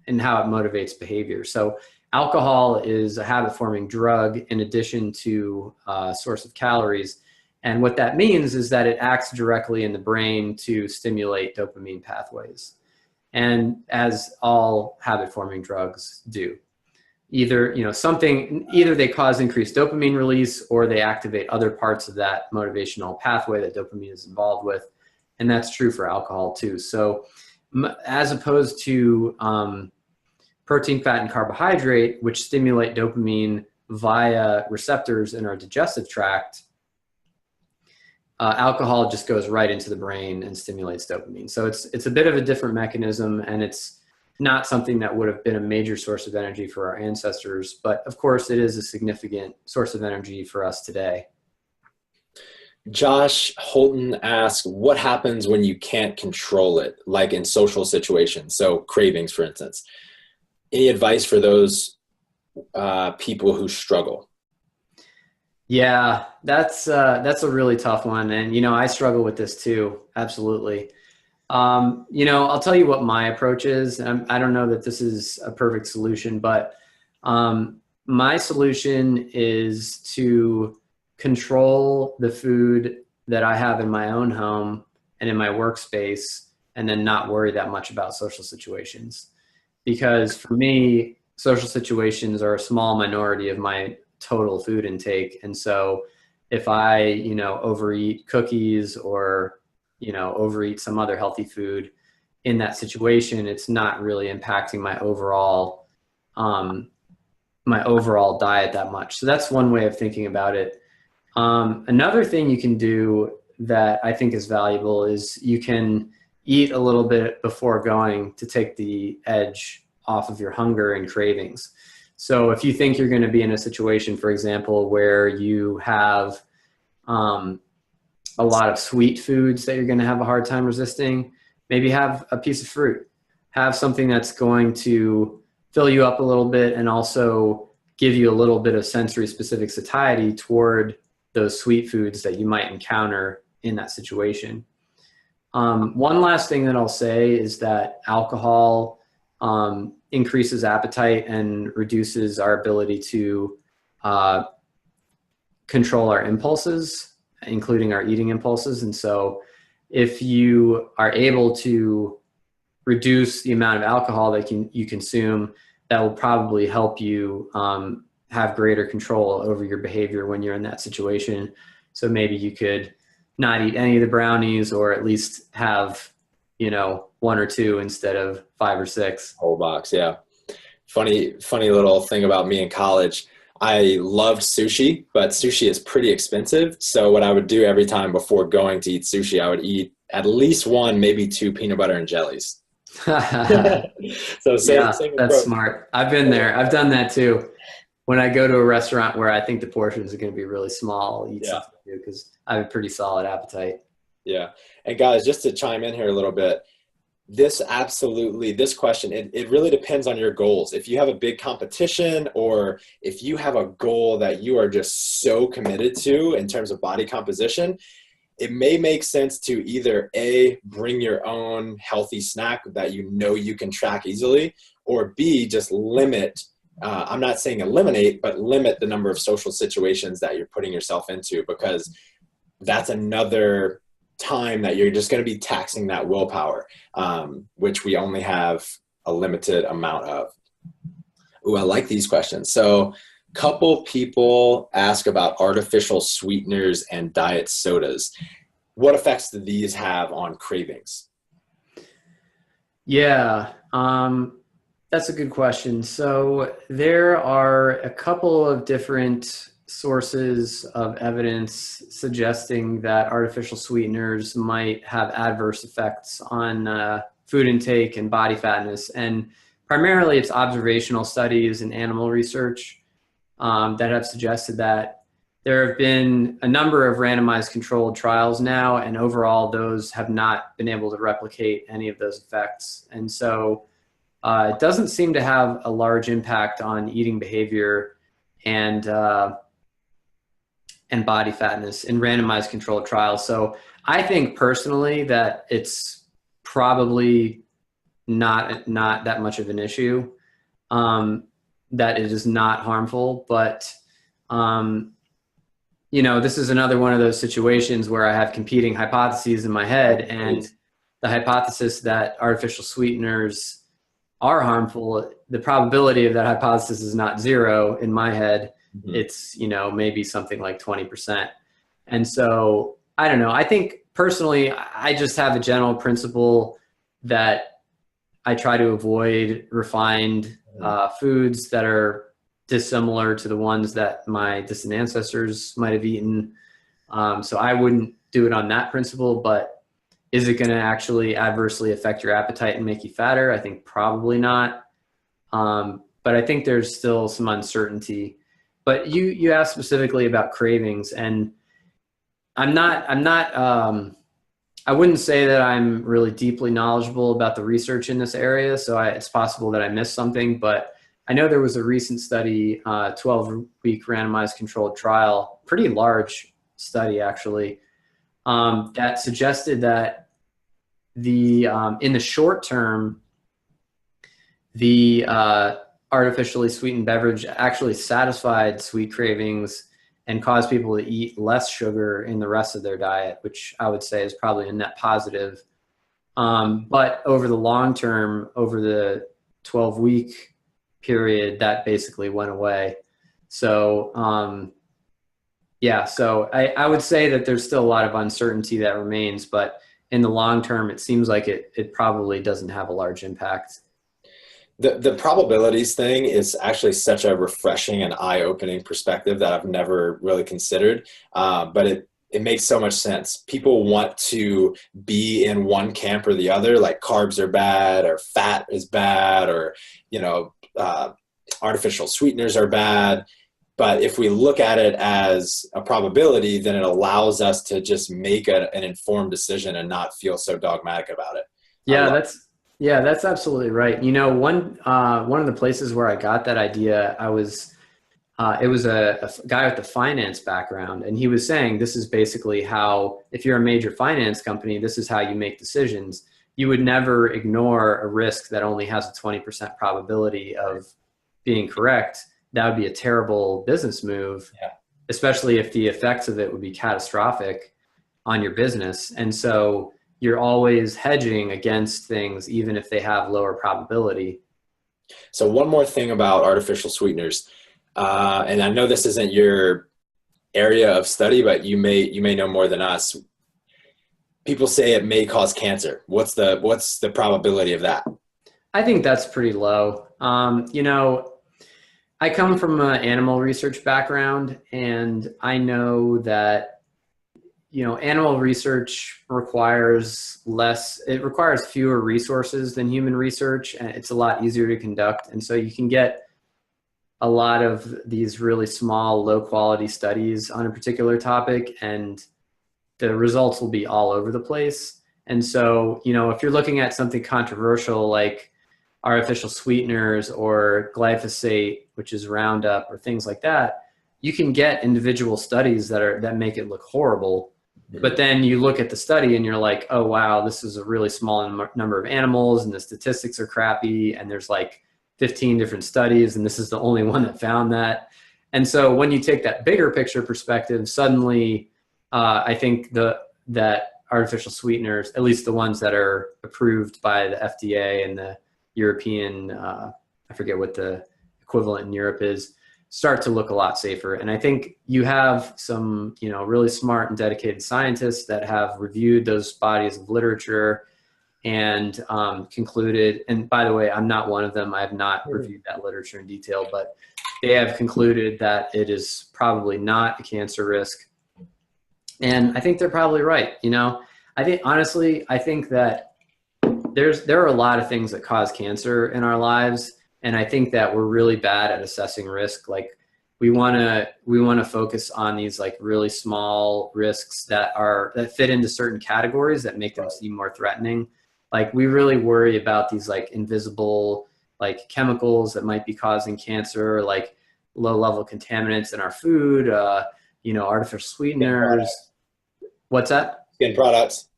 and how it motivates behavior. So alcohol is a habit-forming drug in addition to a source of calories. And what that means is that it acts directly in the brain to stimulate dopamine pathways. And as all habit-forming drugs do. Either they cause increased dopamine release, or they activate other parts of that motivational pathway that dopamine is involved with. And that's true for alcohol too. So as opposed to protein, fat, and carbohydrate, which stimulate dopamine via receptors in our digestive tract, alcohol just goes right into the brain and stimulates dopamine. So it's a bit of a different mechanism, and it's not something that would have been a major source of energy for our ancestors, but of course it is a significant source of energy for us today. Josh Holton asks, what happens when you can't control it, like in social situations? So cravings, for instance. Any advice for those people who struggle? Yeah, that's a really tough one. And, I struggle with this too. Absolutely. I'll tell you what my approach is. I don't know that this is a perfect solution, but my solution is to control the food that I have in my own home and in my workspace, and then not worry that much about social situations. Because for me, social situations are a small minority of my total food intake. And so if I, overeat cookies or, overeat some other healthy food in that situation, it's not really impacting my overall diet that much. So that's one way of thinking about it. Another thing you can do that I think is valuable is you can eat a little bit before going to take the edge off of your hunger and cravings. So if you think you're going to be in a situation, for example, where you have a lot of sweet foods that you're going to have a hard time resisting, maybe have a piece of fruit, have something that's going to fill you up a little bit and also give you a little bit of sensory specific satiety toward those sweet foods that you might encounter in that situation. One last thing that I'll say is that alcohol increases appetite and reduces our ability to control our impulses, including our eating impulses. And so if you are able to reduce the amount of alcohol that you consume, that will probably help you have greater control over your behavior when you're in that situation. So maybe you could not eat any of the brownies, or at least have, one or two instead of 5 or 6. Whole box, yeah. Funny little thing about me in college. I loved sushi, but sushi is pretty expensive. So what I would do every time before going to eat sushi, I would eat at least 1, maybe 2 peanut butter and jellies. So same Yeah, approach. that's smart. I've been there. I've done that too. When I go to a restaurant where I think the portions are going to be really small, I'll eat something too, because I have a pretty solid appetite. Yeah. And guys, just to chime in here a little bit, this question, it really depends on your goals. If you have a big competition, or if you have a goal that you are just so committed to in terms of body composition, it may make sense to either A, bring your own healthy snack that you can track easily, or B, just limit, I'm not saying eliminate, but limit the number of social situations that you're putting yourself into, because that's another time that you're just going to be taxing that willpower, which we only have a limited amount of. Ooh, I like these questions. So couple people ask about artificial sweeteners and diet sodas. What effects do these have on cravings? Yeah, that's a good question. So there are a couple of different sources of evidence suggesting that artificial sweeteners might have adverse effects on food intake and body fatness. And primarily it's observational studies and animal research that have suggested that. There have been a number of randomized controlled trials now, and overall those have not been able to replicate any of those effects. And so it doesn't seem to have a large impact on eating behavior and body fatness in randomized controlled trials. So I think personally that it's probably not that much of an issue, that it is not harmful. But this is another one of those situations where I have competing hypotheses in my head, and the hypothesis that artificial sweeteners are harmful, the probability of that hypothesis is not 0 in my head. Mm-hmm. It's, maybe something like 20%. And so I don't know. I think personally, I just have a general principle that I try to avoid refined foods that are dissimilar to the ones that my distant ancestors might have eaten. So I wouldn't do it on that principle, but is it going to actually adversely affect your appetite and make you fatter? I think probably not. But I think there's still some uncertainty. But you asked specifically about cravings, and I wouldn't say that I'm really deeply knowledgeable about the research in this area, so it's possible that I missed something, but I know there was a recent study, 12-week randomized controlled trial, pretty large study actually, that suggested that in the short term, the artificially sweetened beverage actually satisfied sweet cravings and caused people to eat less sugar in the rest of their diet, which I would say is probably a net positive. But over the long term, over the 12-week period, that basically went away. So yeah, so I would say that there's still a lot of uncertainty that remains, but in the long term, it seems like it probably doesn't have a large impact. The probabilities thing is actually such a refreshing and eye-opening perspective that I've never really considered, but it makes so much sense. People want to be in one camp or the other, like carbs are bad or fat is bad, or artificial sweeteners are bad. But if we look at it as a probability, then it allows us to just make an informed decision and not feel so dogmatic about it. Yeah, that's absolutely right. You know, one of the places where I got that idea, it was a guy with a finance background, and he was saying this is basically how, if you're a major finance company, this is how you make decisions. You would never ignore a risk that only has a 20% probability of being correct. That would be a terrible business move, Yeah. especially if the effects of it would be catastrophic on your business. And so you're always hedging against things, even if they have lower probability. So one more thing about artificial sweeteners, and I know this isn't your area of study, but you may know more than us. People say it may cause cancer. What's the probability of that? I think that's pretty low. You know, I come from an animal research background, and I know that, you know, animal research requires fewer resources than human research, and it's a lot easier to conduct. And so you can get a lot of these really small, low quality studies on a particular topic, and the results will be all over the place. And so, you know, if you're looking at something controversial like artificial sweeteners or glyphosate, which is Roundup, or things like that, you can get individual studies that make it look horrible. But then you look at the study and you're like, oh, wow, this is a really small number of animals and the statistics are crappy. And there's like 15 different studies and this is the only one that found that. And so when you take that bigger picture perspective, suddenly I think that artificial sweeteners, at least the ones that are approved by the FDA and the European, I forget what the equivalent in Europe is, start to look a lot safer. And I think you have some, you know, really smart and dedicated scientists that have reviewed those bodies of literature and concluded, and by the way, I'm not one of them. I have not reviewed that literature in detail, but they have concluded that it is probably not a cancer risk. And I think they're probably right. You know, honestly, I think that there are a lot of things that cause cancer in our lives. And I think that we're really bad at assessing risk. Like we want to focus on these like really small risks that fit into certain categories that make them seem more threatening. Like we really worry about these like invisible like chemicals that might be causing cancer, like low level contaminants in our food, you know, artificial sweeteners. What's that? Skin products.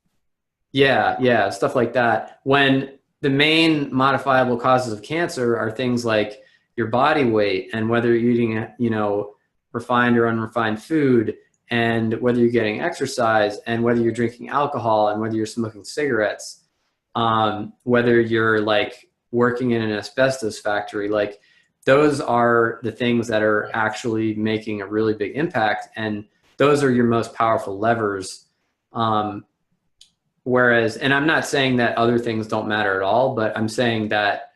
Yeah, stuff like that. When the main modifiable causes of cancer are things like your body weight and whether you're eating, you know, refined or unrefined food, and whether you're getting exercise, and whether you're drinking alcohol, and whether you're smoking cigarettes, whether you're like working in an asbestos factory. Like those are the things that are actually making a really big impact, and those are your most powerful levers. Whereas, and I'm not saying that other things don't matter at all, but I'm saying that,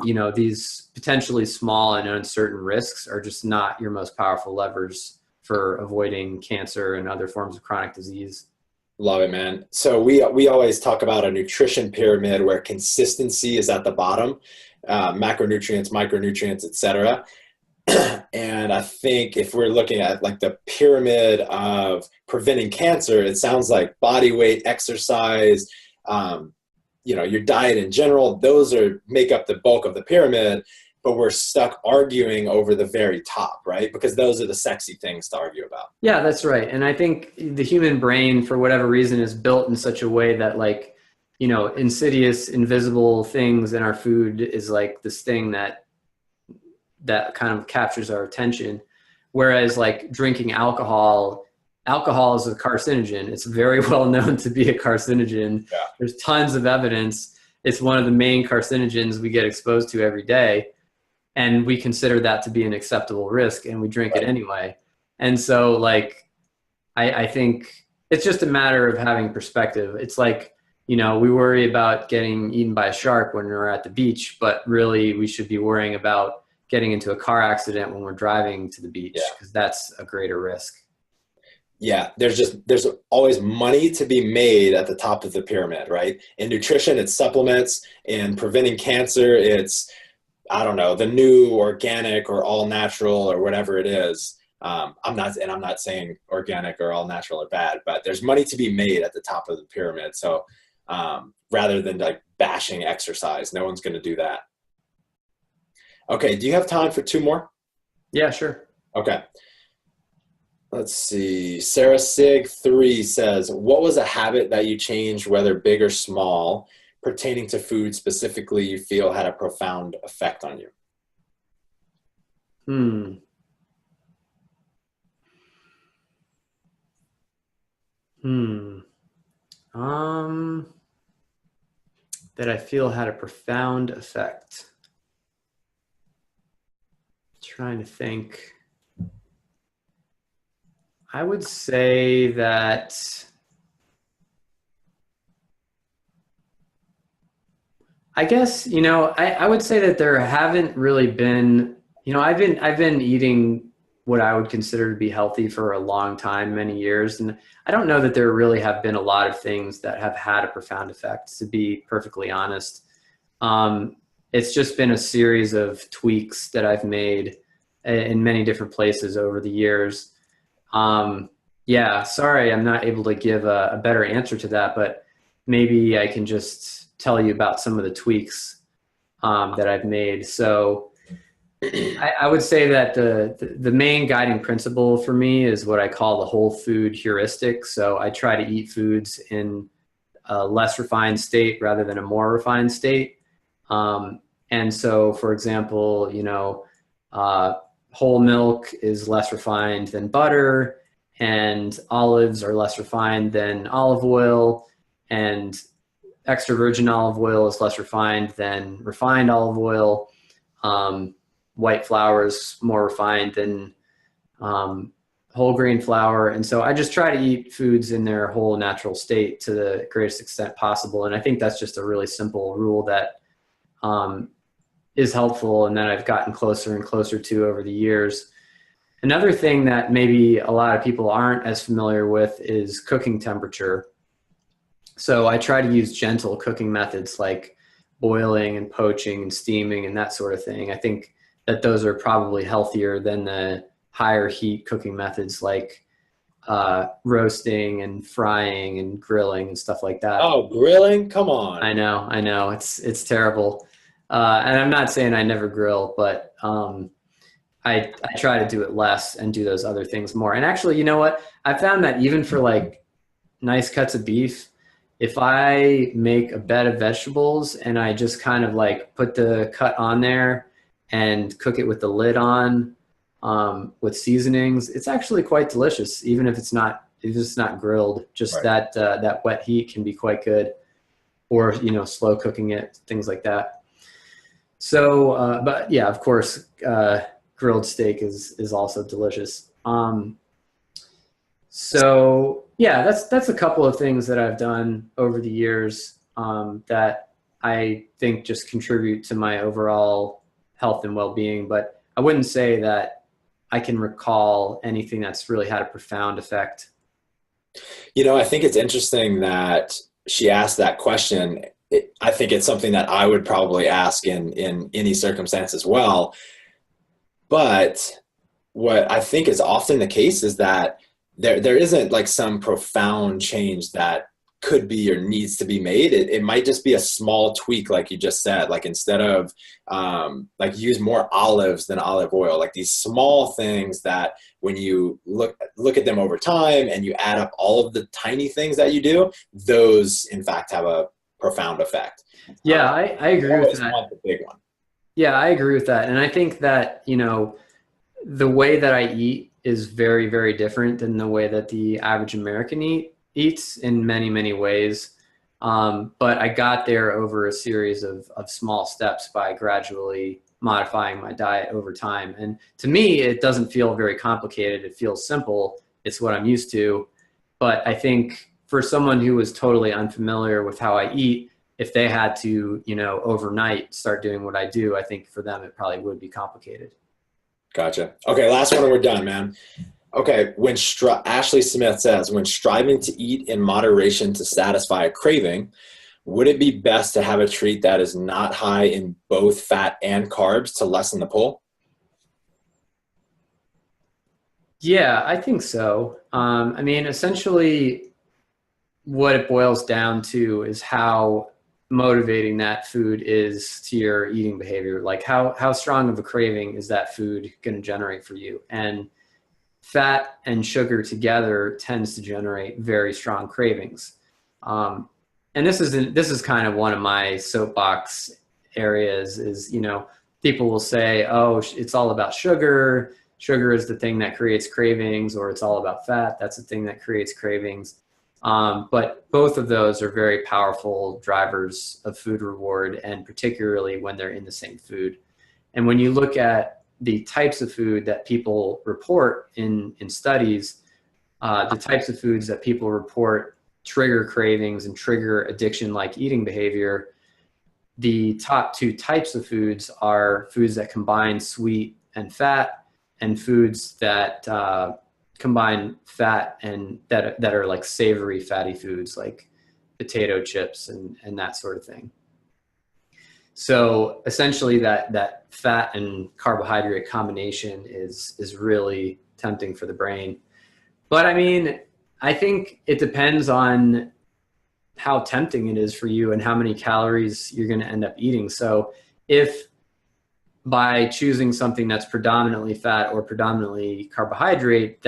you know, these potentially small and uncertain risks are just not your most powerful levers for avoiding cancer and other forms of chronic disease. Love it, man. So we always talk about a nutrition pyramid where consistency is at the bottom, macronutrients, micronutrients, etc. And I think if we're looking at like the pyramid of preventing cancer, it sounds like body weight, exercise, um, your diet in general, those make up the bulk of the pyramid, but we're stuck arguing over the very top, right? Because those are the sexy things to argue about. Yeah, that's right. And I think the human brain, for whatever reason, is built in such a way that like, insidious, invisible things in our food is like this thing that kind of captures our attention. Whereas like drinking alcohol, alcohol is a carcinogen. It's very well known to be a carcinogen. Yeah. There's tons of evidence. It's one of the main carcinogens we get exposed to every day. And we consider that to be an acceptable risk, and we drink it anyway. And so like, I think it's just a matter of having perspective. It's like, we worry about getting eaten by a shark when we're at the beach, but really we should be worrying about getting into a car accident when we're driving to the beach, because that's a greater risk. Yeah, there's always money to be made at the top of the pyramid, right? In nutrition, it's supplements. In preventing cancer, it's, I don't know, the new organic or all natural or whatever it is. I'm not saying organic or all natural are bad, but there's money to be made at the top of the pyramid. So rather than like bashing exercise, no one's going to do that. Okay, do you have time for two more? Yeah, sure. Okay. Let's see. Sarah Sig 3 says, what was a habit that you changed, whether big or small, pertaining to food specifically, you feel had a profound effect on you? That I feel had a profound effect. Trying to think. I would say that I guess, I would say that there haven't really been, I've been eating what I would consider to be healthy for a long time, many years. And I don't know that there really have been a lot of things that have had a profound effect, to be perfectly honest. It's just been a series of tweaks that I've made in many different places over the years. Yeah, sorry, I'm not able to give a better answer to that, but maybe I can just tell you about some of the tweaks that I've made. So I would say that the main guiding principle for me is what I call the whole food heuristic. So I try to eat foods in a less refined state rather than a more refined state. And so, for example, whole milk is less refined than butter, and olives are less refined than olive oil, and extra virgin olive oil is less refined than refined olive oil. White flour is more refined than whole grain flour. And so I just try to eat foods in their whole natural state to the greatest extent possible. And I think that's just a really simple rule that is helpful, and that I've gotten closer and closer to over the years. Another thing that maybe a lot of people aren't as familiar with is cooking temperature. So I try to use gentle cooking methods like boiling and poaching and steaming and that sort of thing. I think that those are probably healthier than the higher heat cooking methods like roasting and frying and grilling and stuff like that. Oh, grilling? Come on. I know. It's terrible. And I'm not saying I never grill, but I try to do it less and do those other things more. And actually, you know what? I found that even for like nice cuts of beef, if I make a bed of vegetables and I just kind of like put the cut on there and cook it with the lid on, with seasonings, it's actually quite delicious, even if it's not grilled. Just Right. that wet heat can be quite good, or slow cooking it, things like that. So, but yeah, of course, grilled steak is also delicious. So yeah, that's a couple of things that I've done over the years that I think just contribute to my overall health and well-being. But I wouldn't say that I can recall anything that's really had a profound effect. I think it's interesting that she asked that question. I think it's something that I would probably ask in any circumstance as well. But what I think is often the case is that there isn't like some profound change that could be or needs to be made. It might just be a small tweak, like you just said, like instead of like use more olives than olive oil, like these small things that when you look at them over time and you add up all of the tiny things that you do, those in fact have a profound effect. Yeah, I You agree with always that. want the big one. Yeah, I agree with that. And I think that, the way that I eat is very, very different than the way that the average American eats in many, many ways. But I got there over a series of small steps by gradually modifying my diet over time. And to me, it doesn't feel very complicated. It feels simple. It's what I'm used to. But I think for someone who was totally unfamiliar with how I eat, if they had to, overnight start doing what I do, I think for them, it probably would be complicated. Gotcha. Okay, last one and we're done, man. Okay, Ashley Smith says, when striving to eat in moderation to satisfy a craving, would it be best to have a treat that is not high in both fat and carbs to lessen the pull? Yeah, I think so. I mean, essentially, what it boils down to is how motivating that food is to your eating behavior. Like how strong of a craving is that food going to generate for you? And fat and sugar together tends to generate very strong cravings. And this is kind of one of my soapbox areas is, people will say, oh, it's all about sugar. Sugar is the thing that creates cravings, or it's all about fat. That's the thing that creates cravings. But both of those are very powerful drivers of food reward, and particularly when they're in the same food. And when you look at the types of food that people report in studies, the types of foods that people report trigger cravings and trigger addiction-like eating behavior, the top two types of foods are foods that combine sweet and fat, and foods that combine fat and that are like savory fatty foods like potato chips and that sort of thing. So essentially that fat and carbohydrate combination is really tempting for the brain. But I mean, I think it depends on how tempting it is for you and how many calories you're going to end up eating. So if by choosing something that's predominantly fat or predominantly carbohydrate,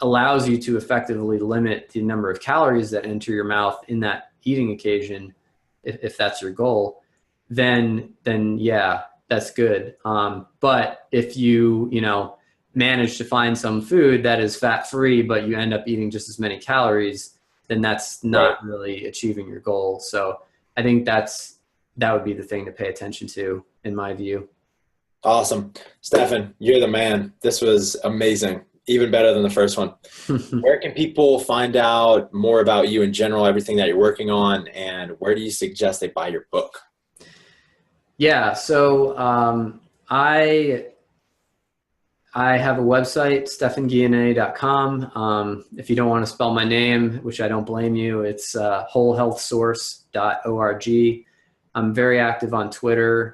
allows you to effectively limit the number of calories that enter your mouth in that eating occasion, if that's your goal, then yeah, that's good. But if you manage to find some food that is fat-free, but you end up eating just as many calories, then that's not really achieving your goal. So I think that would be the thing to pay attention to, in my view. Awesome. Stephan, you're the man. This was amazing. Even better than the first one. Where can people find out more about you in general, everything that you're working on, and where do you suggest they buy your book? Yeah, so I have a website, stephanguyenet.com. If you don't want to spell my name, which I don't blame you, it's wholehealthsource.org. I'm very active on Twitter.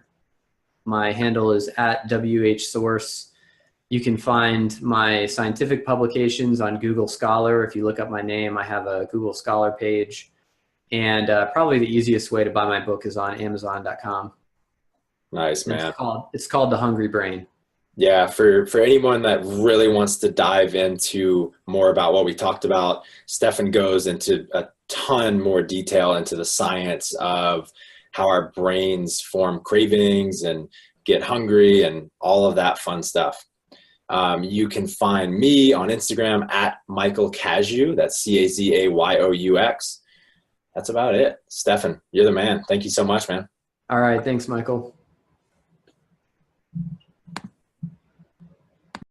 My handle is @WHSource. You can find my scientific publications on Google Scholar. If you look up my name, I have a Google Scholar page. And probably the easiest way to buy my book is on Amazon.com. Nice, man. It's called The Hungry Brain. Yeah, for anyone that really wants to dive into more about what we talked about, Stephan goes into a ton more detail into the science of how our brains form cravings and get hungry and all of that fun stuff. You can find me on Instagram @Michael Cazayoux. That's Cazayoux. That's about it. Stephan, you're the man. Thank you so much, man. All right. Thanks, Michael.